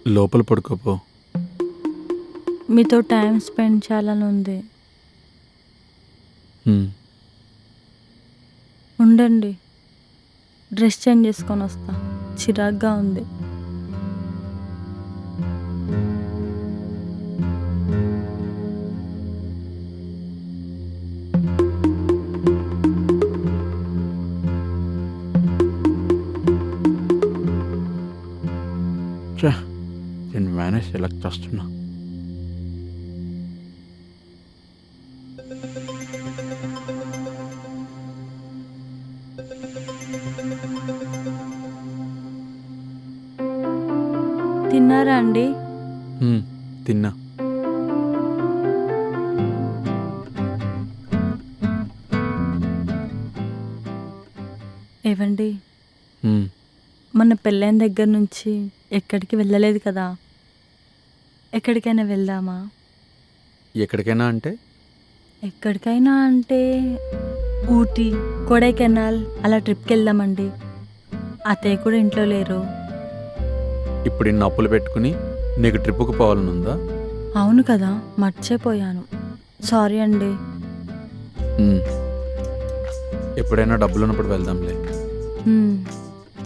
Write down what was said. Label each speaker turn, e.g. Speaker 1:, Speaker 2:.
Speaker 1: లోపల పడుకోపో.
Speaker 2: మీతో time spend చేయాలని ఉంది.
Speaker 1: హ్మ్.
Speaker 2: ఉండండి, డ్రెస్ చేంజ్ చేసుకొని వస్తా. చిరాగ్గా ఉంది.
Speaker 1: నేను మేనేజ్ చేయలేక చేస్తున్నా.
Speaker 2: తిన్నారా అండి?
Speaker 1: తిన్నా.
Speaker 2: ఏవండి,
Speaker 1: హ్మ్.
Speaker 2: మన పెళ్ళైన దగ్గర నుంచి ఎక్కడికి వెళ్ళలేదు కదా. ఎక్కడికైనా వెళ్దామా?
Speaker 1: ఎక్కడికైనా అంటే?
Speaker 2: ఎక్కడికైనా అంటే ఊటీ, కొడైకెనాల్ అలా ట్రిప్కి వెళ్దామండి. అత్తయ్య కూడా ఇంట్లో లేరు.
Speaker 1: ఇప్పుడు ఇన్ని అప్పులు పెట్టుకుని నీకు ట్రిప్పుకు పోవాలనుందా?
Speaker 2: అవును కదా, మర్చిపోయాను. సారీ అండి.
Speaker 1: ఎప్పుడైనా డబ్బులు ఉన్నప్పుడు వెళ్దాంలే.
Speaker 2: హ్మ్.